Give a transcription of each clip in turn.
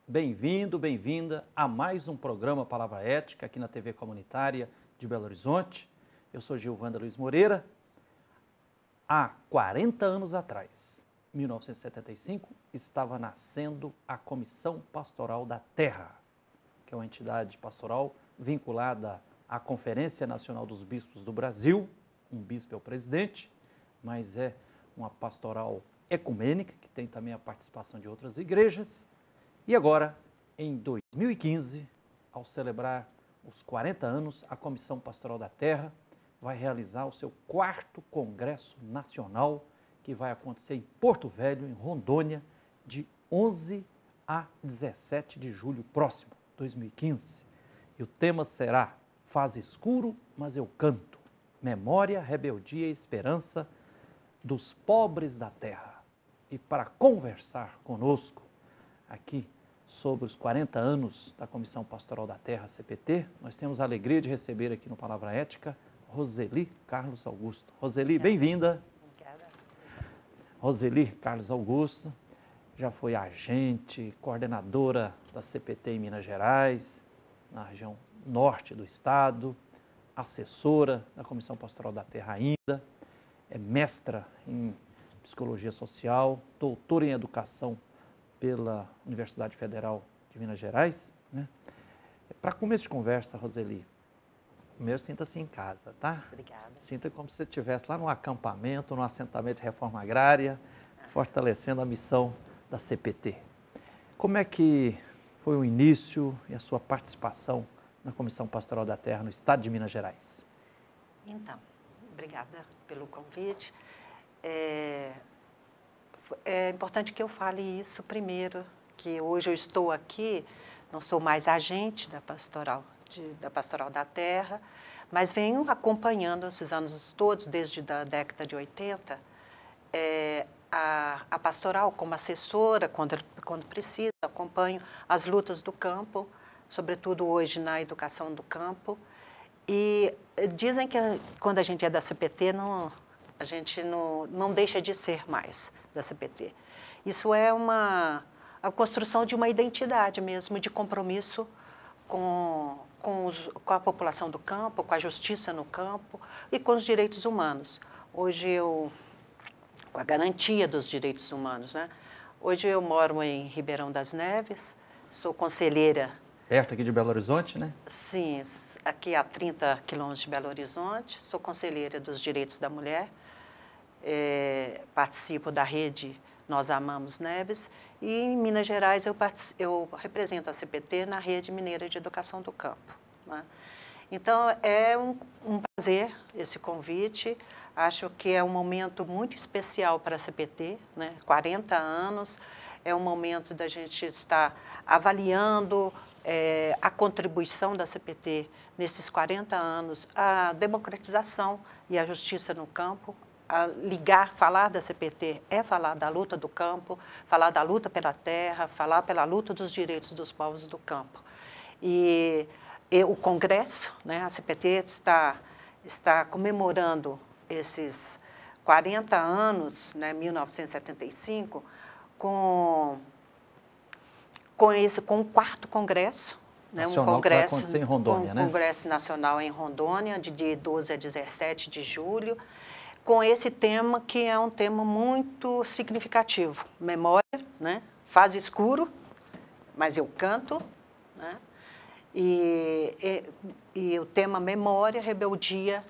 Bem-vindo, bem-vinda a mais um programa Palavra Ética aqui na TV Comunitária de Belo Horizonte. Eu sou Gilvanda Luiz Moreira. Há 40 anos atrás, 1975, estava nascendo a Comissão Pastoral da Terra, que é uma entidade pastoral vinculada à Conferência Nacional dos Bispos do Brasil. Um bispo é o presidente, mas é uma pastoral ecumênica, que tem também a participação de outras igrejas. E agora, em 2015, ao celebrar os 40 anos, a Comissão Pastoral da Terra vai realizar o seu 4º Congresso Nacional, que vai acontecer em Porto Velho, em Rondônia, de 11 a 17 de julho próximo, 2015. E o tema será Faz escuro, mas eu canto. Memória, rebeldia e esperança dos pobres da terra. E para conversar conosco aqui sobre os 40 anos da Comissão Pastoral da Terra, CPT, nós temos a alegria de receber aqui no Palavra Ética Roseli Carlos Augusto. Roseli, bem-vinda. Obrigada. Roseli Carlos Augusto já foi agente, coordenadora da CPT em Minas Gerais, na região norte do estado, assessora da Comissão Pastoral da Terra ainda, é mestra em Psicologia Social, doutora em Educação pela Universidade Federal de Minas Gerais. Para começo de conversa, Roseli, primeiro sinta-se em casa, tá? Obrigada. Sinta como se você estivesse lá num acampamento, num assentamento de reforma agrária, fortalecendo a missão da CPT. Como é que foi o início e a sua participação na Comissão Pastoral da Terra no estado de Minas Gerais? Então, obrigada pelo convite. É importante que eu fale isso primeiro, que hoje eu estou aqui, não sou mais agente da Pastoral da Terra, mas venho acompanhando esses anos todos, desde a década de 80, a pastoral como assessora, quando preciso, acompanho as lutas do campo, sobretudo hoje na educação do campo. E dizem que quando a gente é da CPT, a gente não deixa de ser mais da CPT. Isso é a construção de uma identidade mesmo, de compromisso com a população do campo, com a justiça no campo e com os direitos humanos. Hoje com a garantia dos direitos humanos, né? Hoje eu moro em Ribeirão das Neves, sou conselheira. Perto aqui de Belo Horizonte, né? Sim, aqui a 30 quilômetros de Belo Horizonte, sou conselheira dos direitos da mulher, participo da rede Nós Amamos Neves e em Minas Gerais eu represento a CPT na rede mineira de educação do campo, né? Então é um prazer esse convite, acho que é um momento muito especial para a CPT, né? 40 anos, é um momento da gente estar avaliando a contribuição da CPT nesses 40 anos, a democratização e a justiça no campo, falar da CPT é falar da luta do campo, falar da luta pela terra, falar pela luta dos direitos dos povos do campo. E o Congresso, né, a CPT está comemorando esses 40 anos, né, 1975, com o 4º Congresso, né, Nacional, um congresso, que vai acontecer em Rondônia, né? Congresso Nacional em Rondônia, de 12 a 17 de julho, com esse tema que é um tema muito significativo. Memória, né? Faz escuro, mas eu canto, né? E o tema memória, rebeldia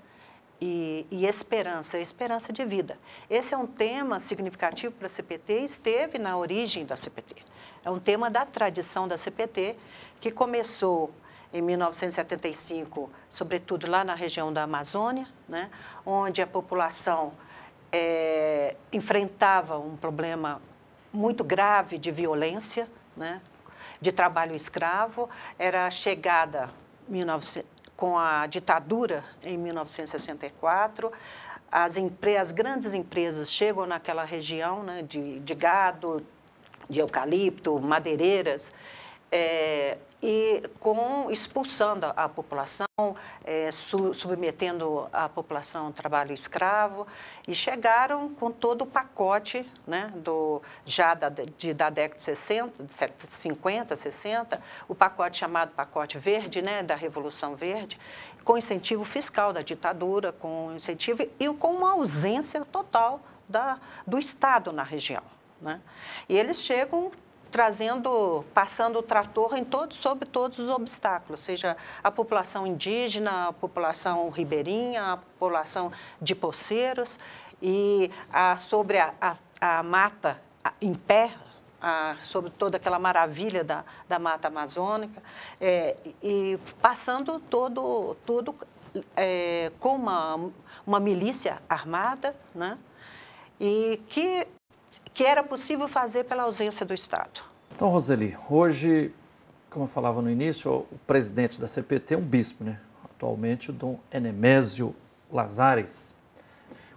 e esperança, esperança de vida. Esse é um tema significativo para a CPT e esteve na origem da CPT. É um tema da tradição da CPT, que começou em 1975, sobretudo lá na região da Amazônia, né, onde a população enfrentava um problema muito grave de violência, né, de trabalho escravo. Era a chegada com a ditadura em 1964, as grandes empresas chegam naquela região, né, de gado, de eucalipto, madeireiras, e expulsando a população, submetendo a população ao trabalho escravo, e chegaram com todo o pacote, né, da década de 60, de 50, 60, o pacote chamado pacote verde, né, da Revolução Verde, com incentivo fiscal da ditadura, com incentivo e com uma ausência total do Estado na região, né? E eles chegam passando o trator sobre todos os obstáculos, seja a população indígena, a população ribeirinha, a população de poceiros, e sobre a mata em pé, sobre toda aquela maravilha da mata amazônica, e passando tudo com uma milícia armada, né? E que era possível fazer pela ausência do Estado. Então, Roseli, hoje, como eu falava no início, o presidente da CPT é um bispo, né? Atualmente o Dom Enemésio Lazares.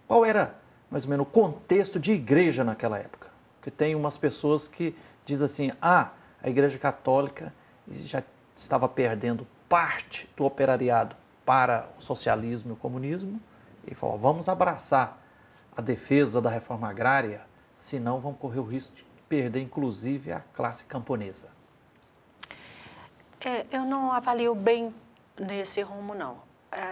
Qual era, mais ou menos, o contexto de igreja naquela época? Porque tem umas pessoas que dizem assim, a Igreja Católica já estava perdendo parte do operariado para o socialismo e o comunismo, e falou, vamos abraçar a defesa da reforma agrária, senão vão correr o risco de perder, inclusive, a classe camponesa. Eu não avalio bem nesse rumo, não.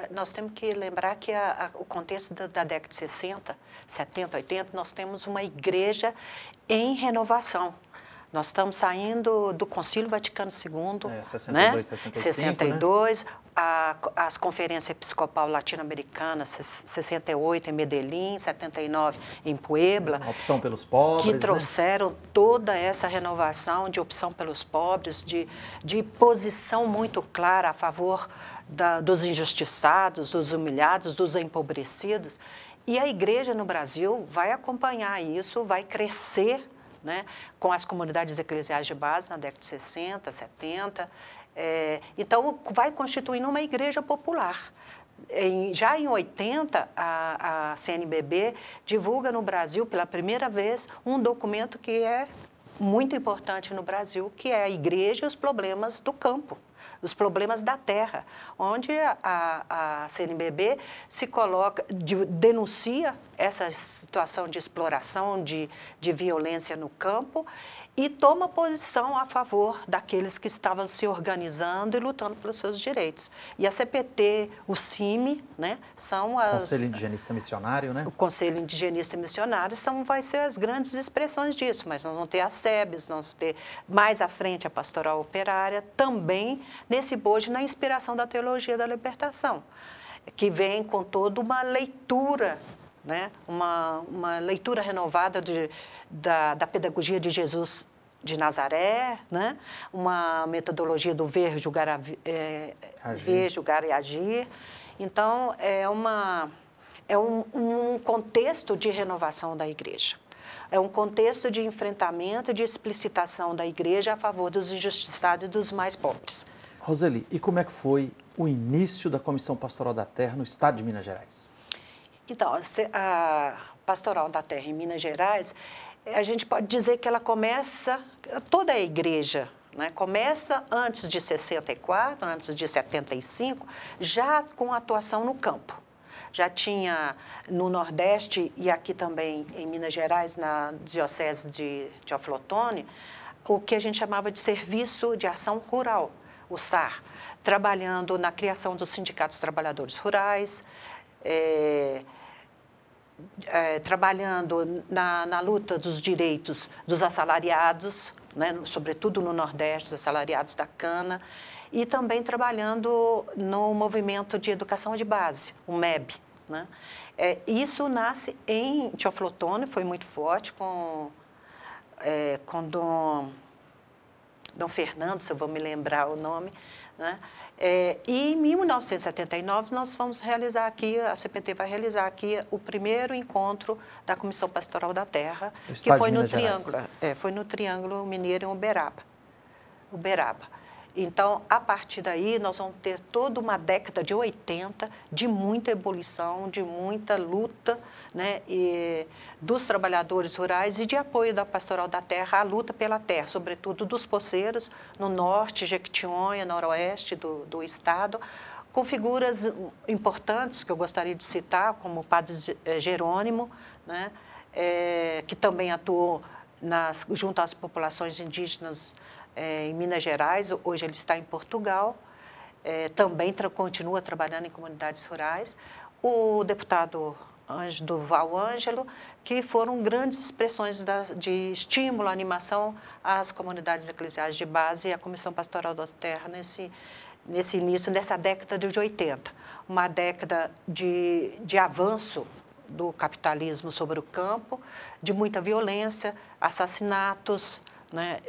Nós temos que lembrar que o contexto da década de 60, 70, 80, nós temos uma igreja em renovação. Nós estamos saindo do Concílio Vaticano II, 62, né? 65, 62, né? As conferências episcopal latino-americanas, 68 em Medellín, 79 em Puebla. A opção pelos pobres, que trouxeram, né, toda essa renovação de opção pelos pobres, de posição muito clara a favor dos injustiçados, dos humilhados, dos empobrecidos. E a igreja no Brasil vai acompanhar isso, vai crescer, né, com as comunidades eclesiais de base na década de 60, 70. Então, vai constituindo uma igreja popular. Já em 80, a CNBB divulga no Brasil, pela primeira vez, um documento que é muito importante no Brasil, que é a Igreja e os Problemas do Campo, os problemas da terra, onde a CNBB se coloca, denuncia essa situação de exploração, de violência no campo, e toma posição a favor daqueles que estavam se organizando e lutando pelos seus direitos. E a CPT, o CIMI, né, são as... Conselho Indigenista Missionário, né? O Conselho Indigenista Missionário vai ser as grandes expressões disso, mas nós vamos ter a SEBS, nós vamos ter mais à frente a Pastoral Operária, também nesse bojo na inspiração da Teologia da Libertação, que vem com toda uma leitura, né, uma leitura renovada da pedagogia de Jesus de Nazaré, né, uma metodologia do ver, julgar e agir. Então, é um contexto de renovação da igreja. É um contexto de enfrentamento e de explicitação da igreja a favor dos injustiçados e dos mais pobres. Roseli, e como é que foi o início da Comissão Pastoral da Terra no estado de Minas Gerais? Então, a Pastoral da Terra em Minas Gerais, a gente pode dizer que ela começa, toda a igreja, né, começa antes de 64, antes de 75, já com atuação no campo. Já tinha no Nordeste e aqui também em Minas Gerais, na Diocese de Teoflotone, o que a gente chamava de Serviço de Ação Rural, o SAR, trabalhando na criação dos sindicatos trabalhadores rurais, trabalhando na luta dos direitos dos assalariados, né, sobretudo no Nordeste, os assalariados da cana, e também trabalhando no movimento de educação de base, o MEB. Né? Isso nasce em Teoflotone, foi muito forte com Dom Fernando, se eu vou me lembrar o nome, né? E em 1979 nós vamos realizar aqui, a CPT vai realizar aqui o primeiro encontro da Comissão Pastoral da Terra, que foi no Triângulo, foi no Triângulo Mineiro em Uberaba. Então, a partir daí, nós vamos ter toda uma década de 80 de muita ebulição, de muita luta, né, dos trabalhadores rurais e de apoio da Pastoral da Terra à luta pela terra, sobretudo dos poceiros, no norte, Jequitinhonha, noroeste do estado, com figuras importantes que eu gostaria de citar, como o padre Jerônimo, né, que também atuou junto às populações indígenas em Minas Gerais. Hoje ele está em Portugal, também continua trabalhando em comunidades rurais. O deputado Durval Ângelo, que foram grandes expressões de estímulo, animação às comunidades eclesiais de base e à Comissão Pastoral da Terra nesse início, nessa década de 80. Uma década de avanço do capitalismo sobre o campo, de muita violência, assassinatos, né,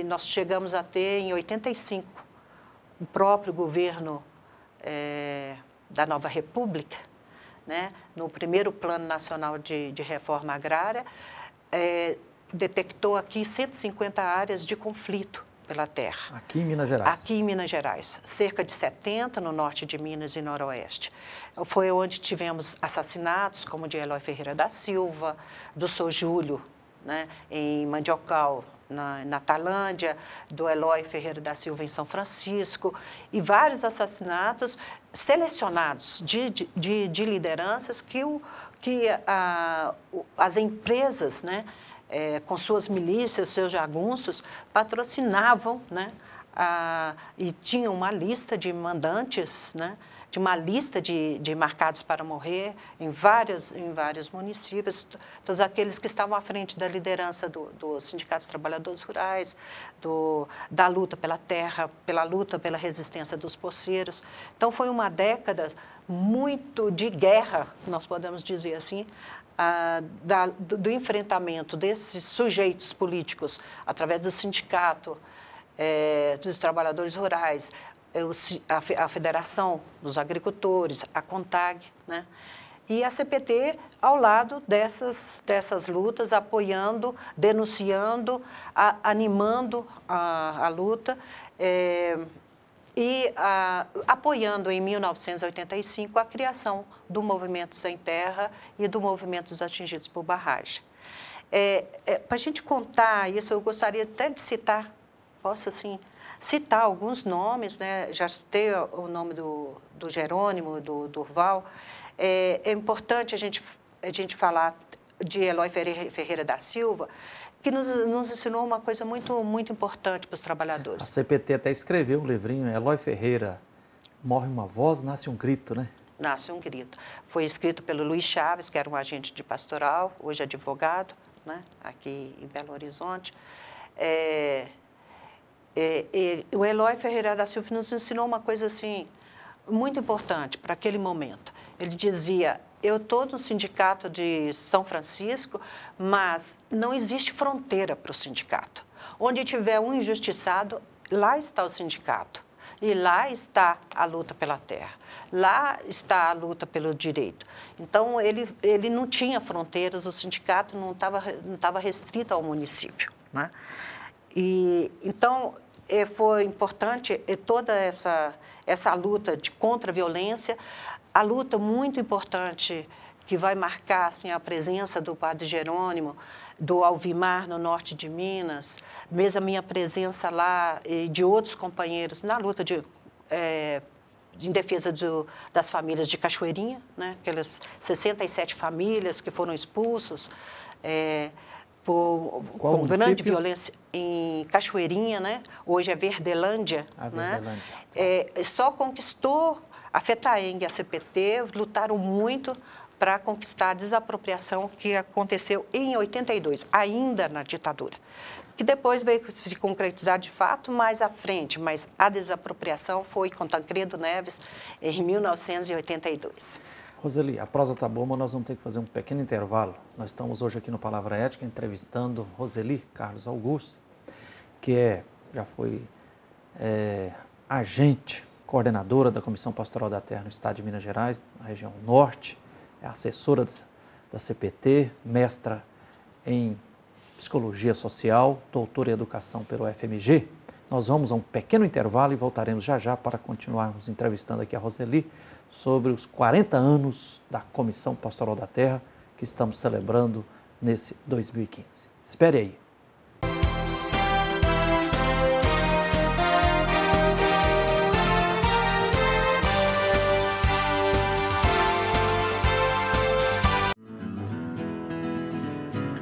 nós chegamos a ter, em 85, o próprio governo da Nova República, né, no primeiro Plano Nacional de Reforma Agrária, detectou aqui 150 áreas de conflito pela terra. Aqui em Minas Gerais? Aqui em Minas Gerais. Cerca de 70 no norte de Minas e noroeste. Foi onde tivemos assassinatos, como o de Eloy Ferreira da Silva, do Sr. Júlio, né, em Mandiocal, na Tailândia, do Eloy Ferreira da Silva em São Francisco, e vários assassinatos selecionados de lideranças que as empresas, né, com suas milícias, seus jagunços, patrocinavam, né, e tinham uma lista de mandantes, né, de uma lista de marcados para morrer em vários municípios, todos aqueles que estavam à frente da liderança dos sindicatos de trabalhadores rurais, da luta pela terra, pela luta pela resistência dos poceiros. Então, foi uma década muito de guerra, nós podemos dizer assim, do enfrentamento desses sujeitos políticos através do sindicato, dos trabalhadores rurais, a Federação dos Agricultores, a CONTAG, né? E a CPT ao lado dessas lutas, apoiando, denunciando, animando a luta e apoiando em 1985 a criação do Movimento Sem Terra e do Movimento dos Atingidos por Barragem. Para a gente contar isso, eu gostaria até de citar, posso assim, citar alguns nomes, né? Já citei o nome do Jerônimo, do Durval. É importante a gente falar de Eloy Ferreira da Silva, que nos ensinou uma coisa muito, muito importante para os trabalhadores. A CPT até escreveu um livrinho, Eloy Ferreira, morre uma voz, nasce um grito, né? Nasce um grito. Foi escrito pelo Luiz Chaves, que era um agente de pastoral, hoje advogado, né? Aqui em Belo Horizonte. O Eloy Ferreira da Silva nos ensinou uma coisa assim, muito importante para aquele momento. Ele dizia: eu estou no sindicato de São Francisco, mas não existe fronteira para o sindicato. Onde tiver um injustiçado, lá está o sindicato. E lá está a luta pela terra. Lá está a luta pelo direito. Então, ele não tinha fronteiras, o sindicato não estava restrito ao município, né? Então, foi importante toda essa luta contra a violência, a luta muito importante que vai marcar assim, a presença do padre Jerônimo, do Alvimar, no norte de Minas, mesmo a minha presença lá e de outros companheiros na luta em defesa das famílias de Cachoeirinha, né? Aquelas 67 famílias que foram expulsas com grande violência em Cachoeirinha, né? Hoje é Verdelândia. Verdelândia. Né? Só conquistou a FETAENG e a CPT, lutaram muito para conquistar a desapropriação que aconteceu em 82, ainda na ditadura, que depois veio se concretizar de fato mais à frente, mas a desapropriação foi com Tancredo Neves em 1982. Roseli, a prosa está boa, mas nós vamos ter que fazer um pequeno intervalo. Nós estamos hoje aqui no Palavra Ética entrevistando Roseli Carlos Augusto, que já foi agente, coordenadora da Comissão Pastoral da Terra no estado de Minas Gerais, na região norte, é assessora da CPT, mestra em Psicologia Social, doutora em Educação pelo FMG Nós vamos a um pequeno intervalo e voltaremos já já para continuarmos entrevistando aqui a Roseli sobre os 40 anos da Comissão Pastoral da Terra que estamos celebrando nesse 2015. Espere aí.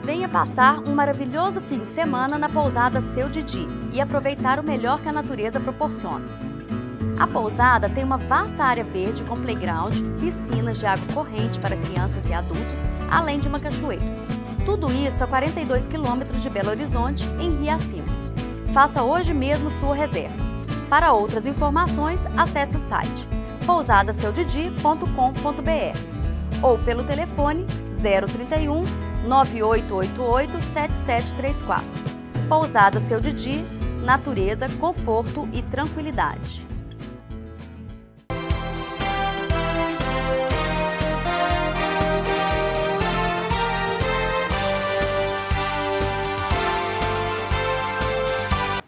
Venha passar um maravilhoso fim de semana na pousada Seu Didi e aproveitar o melhor que a natureza proporciona. A pousada tem uma vasta área verde com playground, piscinas de água corrente para crianças e adultos, além de uma cachoeira. Tudo isso a 42 quilômetros de Belo Horizonte, em Rio Acima. Faça hoje mesmo sua reserva. Para outras informações, acesse o site pousadaseuDidi.com.br ou pelo telefone 031 9888 7734. Pousada Seu Didi, natureza, conforto e tranquilidade.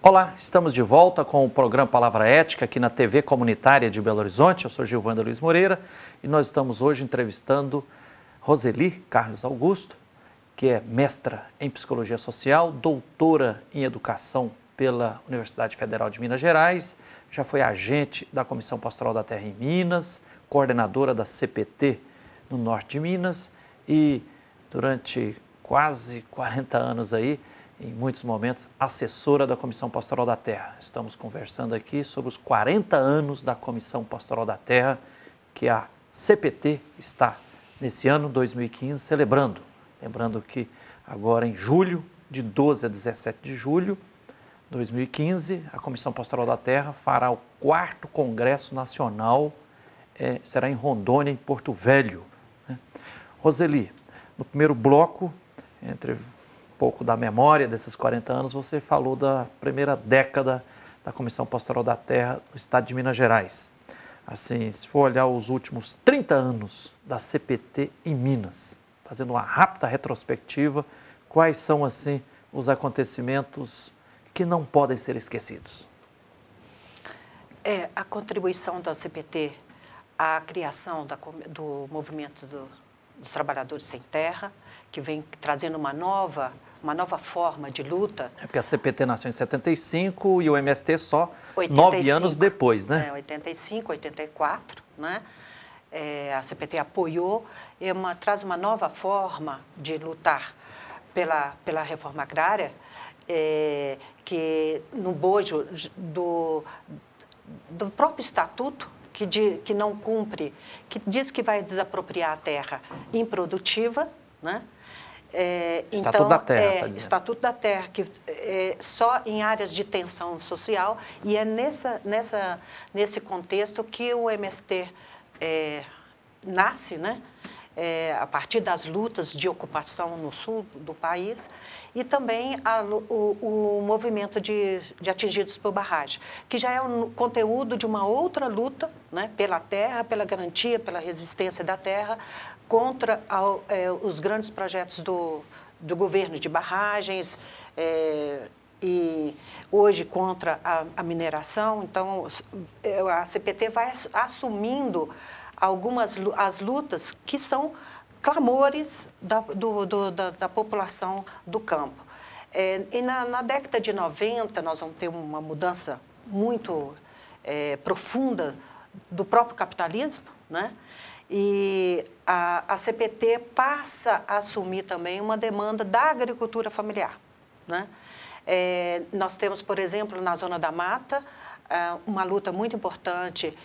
Olá, estamos de volta com o programa Palavra Ética aqui na TV Comunitária de Belo Horizonte. Eu sou Gilvanda Luiz Moreira e nós estamos hoje entrevistando Roseli Carlos Augusto, que é mestra em Psicologia Social, doutora em Educação pela Universidade Federal de Minas Gerais, já foi agente da Comissão Pastoral da Terra em Minas, coordenadora da CPT no norte de Minas e durante quase 40 anos aí, em muitos momentos, assessora da Comissão Pastoral da Terra. Estamos conversando aqui sobre os 40 anos da Comissão Pastoral da Terra, que a CPT está, nesse ano 2015, celebrando. Lembrando que agora em julho, de 12 a 17 de julho de 2015, a Comissão Pastoral da Terra fará o 4º Congresso Nacional, será em Rondônia, em Porto Velho. Roseli, no primeiro bloco, entre um pouco da memória desses 40 anos, você falou da primeira década da Comissão Pastoral da Terra no estado de Minas Gerais. Assim, se for olhar os últimos 30 anos da CPT em Minas, fazendo uma rápida retrospectiva, quais são, assim, os acontecimentos que não podem ser esquecidos? A contribuição da CPT à criação do movimento dos trabalhadores sem terra, que vem trazendo uma nova forma de luta. É porque a CPT nasceu em 75 e o MST só 85, 9 anos depois, né? 85, 84, né? A CPT apoiou, traz uma nova forma de lutar pela reforma agrária, que no bojo do próprio estatuto, que não cumpre, que diz que vai desapropriar a terra improdutiva, né? Estatuto da Terra, Estatuto da Terra, que só em áreas de tensão social, e é nesse contexto que o MST nasce, né? A partir das lutas de ocupação no sul do país, e também o movimento de atingidos por barragem, que já é um conteúdo de uma outra luta, né? Pela terra, pela garantia, pela resistência da terra, contra os grandes projetos do governo de barragens, e hoje contra a mineração. Então, a CPT vai assumindo as lutas que são clamores da população do campo. E na década de 90, nós vamos ter uma mudança muito profunda do próprio capitalismo, né? E a CPT passa a assumir também uma demanda da agricultura familiar, né? Nós temos, por exemplo, na Zona da Mata, uma luta muito importante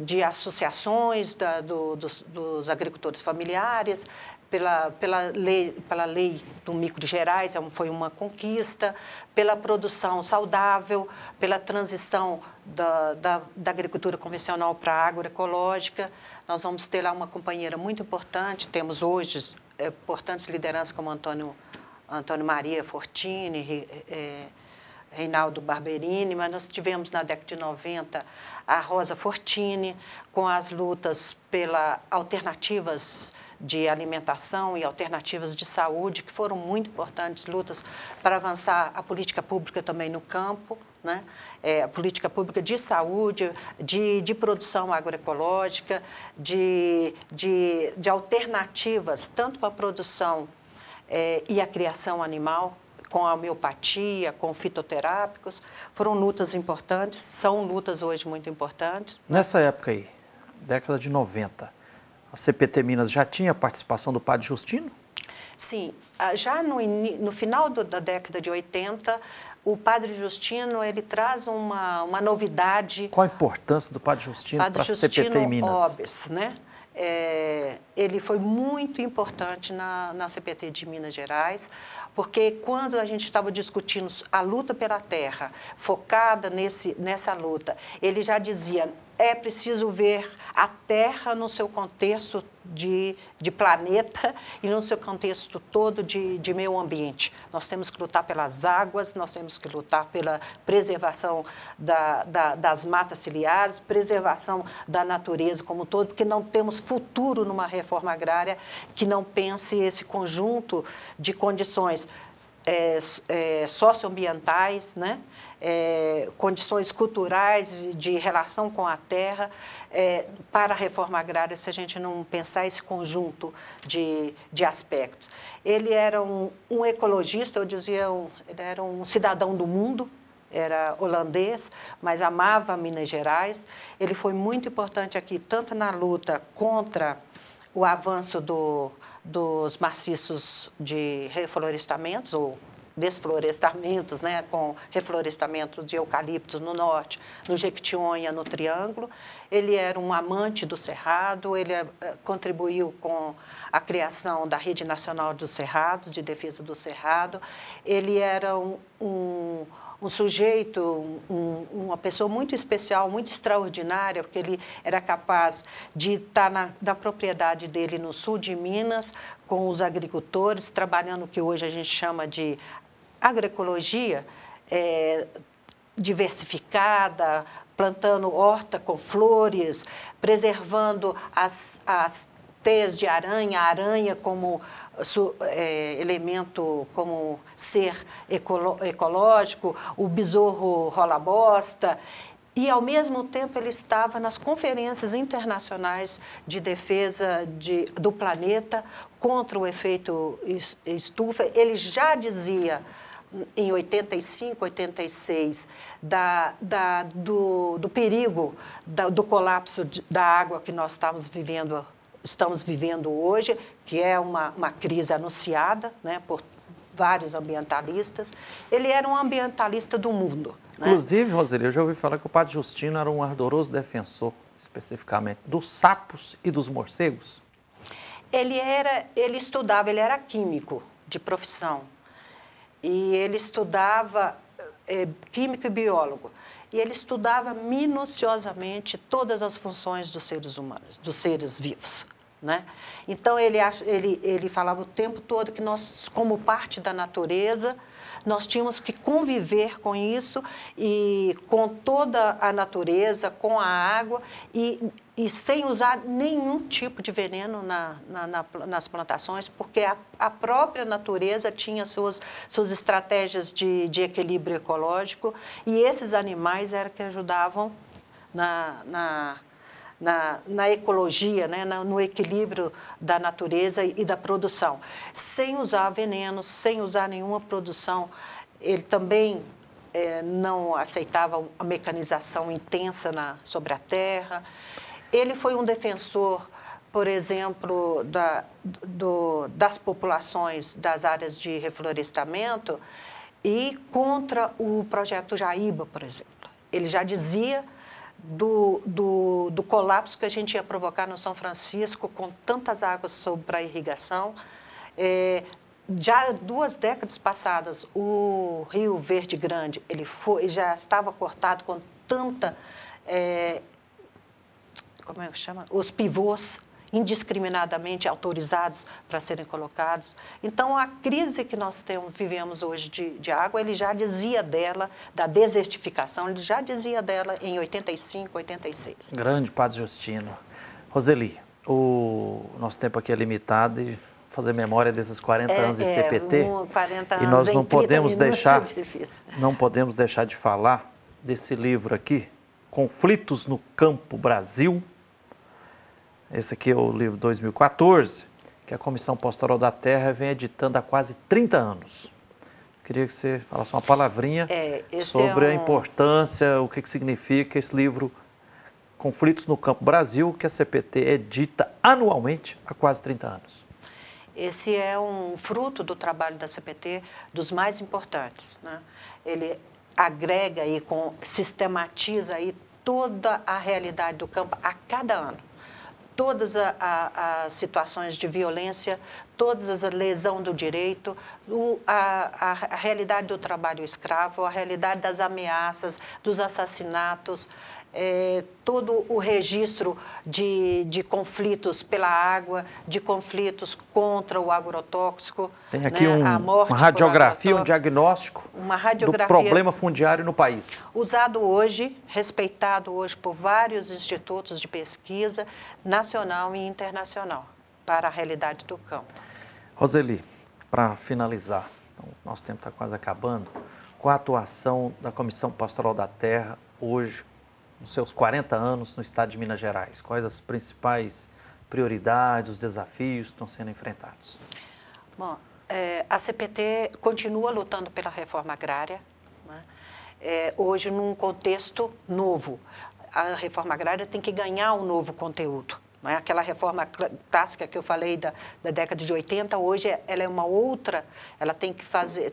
de associações dos agricultores familiares, pela lei do Micro Gerais, foi uma conquista, pela produção saudável, pela transição da agricultura convencional para a agroecológica. Nós vamos ter lá uma companheira muito importante, temos hoje importantes lideranças como Antônio Maria Fortini, Reinaldo Barberini, mas nós tivemos na década de 90 a Rosa Fortini, com as lutas pelas alternativas de alimentação e alternativas de saúde, que foram muito importantes lutas para avançar a política pública também no campo, né? Política pública de saúde, de produção agroecológica, de alternativas, tanto para a produção e a criação animal, com a homeopatia, com fitoterápicos. Foram lutas importantes, são lutas hoje muito importantes. Nessa época aí, década de 90, a CPT Minas já tinha participação do Padre Justino? Sim, já no final da década de 80, o Padre Justino ele traz uma novidade. Qual a importância do Padre Justino para a CPT em Minas? Obes, né? Ele foi muito importante na CPT de Minas Gerais, porque quando a gente estava discutindo a luta pela terra, focada nessa luta, ele já dizia, é preciso ver a terra no seu contexto de planeta e no seu contexto todo de meio ambiente. Nós temos que lutar pelas águas, nós temos que lutar pela preservação das matas ciliares, preservação da natureza como um todo, porque não temos futuro numa reforma agrária que não pense esse conjunto de condições socioambientais, né? Condições culturais de relação com a terra para a reforma agrária, se a gente não pensar esse conjunto de aspectos. Ele era um ecologista, eu dizia, ele era um cidadão do mundo, era holandês, mas amava Minas Gerais. Ele foi muito importante aqui, tanto na luta contra o avanço dos maciços de reflorestamentos, ou desflorestamentos, né, com reflorestamento de eucalipto no norte, no Jequitinhonha, no Triângulo. Ele era um amante do Cerrado, ele contribuiu com a criação da Rede Nacional dos Cerrados, de defesa do Cerrado. Ele era um sujeito, uma pessoa muito especial, muito extraordinária, porque ele era capaz de estar na propriedade dele no sul de Minas, com os agricultores, trabalhando o que hoje a gente chama de agroecologia diversificada, plantando horta com flores, preservando as teias de aranha, a aranha como elemento, como ser ecológico, o besouro rola-bosta. E, ao mesmo tempo, ele estava nas conferências internacionais de defesa do planeta contra o efeito estufa. Ele já dizia, em 85, 86, do perigo do colapso da água que nós estamos vivendo hoje, que é uma crise anunciada, né, por vários ambientalistas. Ele era um ambientalista do mundo. Inclusive, Roseli, eu já ouvi falar que o Padre Justino era um ardoroso defensor, especificamente, dos sapos e dos morcegos. Ele estudava, ele era químico de profissão. E ele estudava químico e biólogo. E ele estudava minuciosamente todas as funções dos seres humanos, dos seres vivos, né? Então, ele falava o tempo todo que nós, como parte da natureza, nós tínhamos que conviver com isso e com toda a natureza, com a água e sem usar nenhum tipo de veneno nas plantações, porque a própria natureza tinha suas estratégias de equilíbrio ecológico e esses animais eram que ajudavam na ecologia, né, no equilíbrio da natureza e da produção, sem usar veneno, sem usar nenhuma produção. Ele também não aceitava a mecanização intensa sobre a terra. Ele foi um defensor, por exemplo, das populações das áreas de reflorestamento e contra o projeto Jaíba, por exemplo. Ele já dizia do colapso que a gente ia provocar no São Francisco com tantas águas sobre a irrigação. Já 2 décadas passadas, o Rio Verde Grande já estava cortado com tanta... como é que chama? Os pivôs indiscriminadamente autorizados para serem colocados. Então, a crise que nós vivemos hoje de água, ele já dizia dela, da desertificação, ele já dizia dela em 85, 86. Grande Padre Justino. Roseli, o nosso tempo aqui é limitado e fazer memória desses 40 anos de CPT. 40 anos e nós não podemos podemos deixar de falar desse livro aqui, Conflitos no Campo Brasil. Esse aqui é o livro 2014, que a Comissão Pastoral da Terra vem editando há quase 30 anos. Queria que você falasse uma palavrinha sobre a importância, o que significa esse livro Conflitos no Campo Brasil, que a CPT edita anualmente há quase 30 anos. Esse é um fruto do trabalho da CPT, dos mais importantes, né? Ele agrega e sistematiza aí toda a realidade do campo a cada ano. Todas as situações de violência, todas as lesões do direito, a realidade do trabalho escravo, a realidade das ameaças, dos assassinatos, todo o registro de conflitos pela água, de conflitos contra o agrotóxico. Tem aqui uma radiografia, um diagnóstico do problema fundiário no país. Usado hoje, respeitado hoje por vários institutos de pesquisa, nacional e internacional, para a realidade do campo. Roseli, para finalizar, nosso tempo está quase acabando, qual a atuação da Comissão Pastoral da Terra hoje, nos seus 40 anos no estado de Minas Gerais? Quais as principais prioridades, os desafios que estão sendo enfrentados? Bom, a CPT continua lutando pela reforma agrária, né? Hoje num contexto novo. A reforma agrária tem que ganhar um novo conteúdo. Não é? Aquela reforma clássica que eu falei da década de 80, hoje ela é uma outra, ela tem que fazer,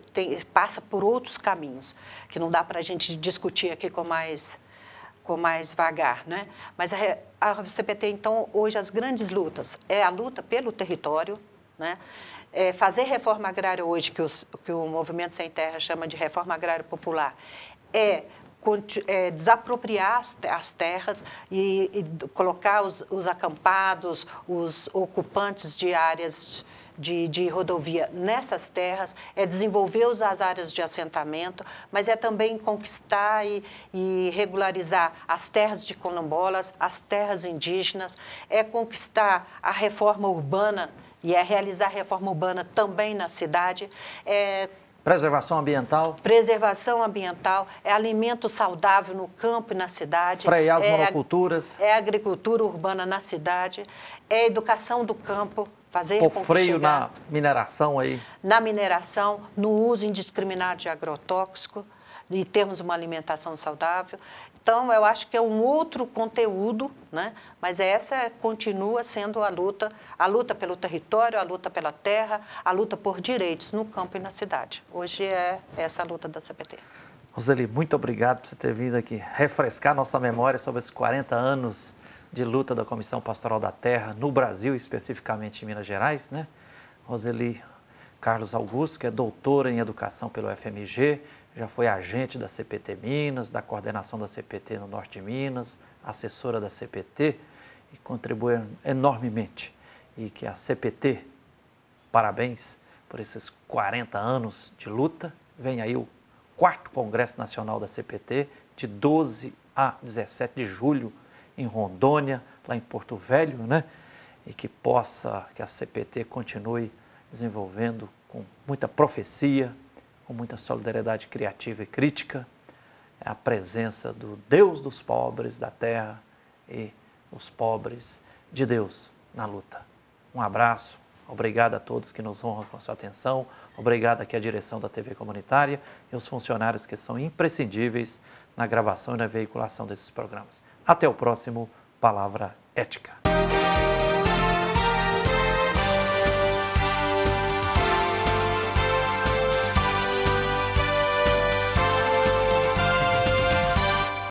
passa por outros caminhos, que não dá para a gente discutir aqui com mais vagar, né? Mas a CPT, então, hoje as grandes lutas é a luta pelo território, né? Fazer reforma agrária hoje, que o Movimento Sem Terra chama de reforma agrária popular, desapropriar as terras e colocar os acampados, os ocupantes de áreas de rodovia nessas terras, desenvolver as áreas de assentamento, mas também conquistar e regularizar as terras de quilombolas, as terras indígenas, conquistar a reforma urbana e realizar a reforma urbana também na cidade, preservação ambiental. Preservação ambiental, alimento saudável no campo e na cidade. Frear as monoculturas. Agricultura urbana na cidade, educação do campo, fazer com freio na mineração aí. Na mineração, no uso indiscriminado de agrotóxico, e termos uma alimentação saudável. Então, eu acho que é um outro conteúdo, né? Mas essa continua sendo a luta pelo território, a luta pela terra, a luta por direitos no campo e na cidade. Hoje é essa a luta da CPT. Roseli, muito obrigado por você ter vindo aqui refrescar nossa memória sobre esses 40 anos de luta da Comissão Pastoral da Terra no Brasil, especificamente em Minas Gerais, né? Roseli Carlos Augusto, que é doutora em Educação pelo FMG, já foi agente da CPT Minas, da coordenação da CPT no Norte de Minas, assessora da CPT e contribui enormemente. E que a CPT, parabéns por esses 40 anos de luta. Vem aí o 4º Congresso Nacional da CPT, de 12 a 17 de julho, em Rondônia, lá em Porto Velho, né? E que a CPT continue desenvolvendo com muita profecia, com muita solidariedade criativa e crítica, a presença do Deus dos pobres da terra e os pobres de Deus na luta. Um abraço, obrigado a todos que nos honram com a sua atenção, obrigado aqui à direção da TV Comunitária e aos funcionários que são imprescindíveis na gravação e na veiculação desses programas. Até o próximo Palavra Ética.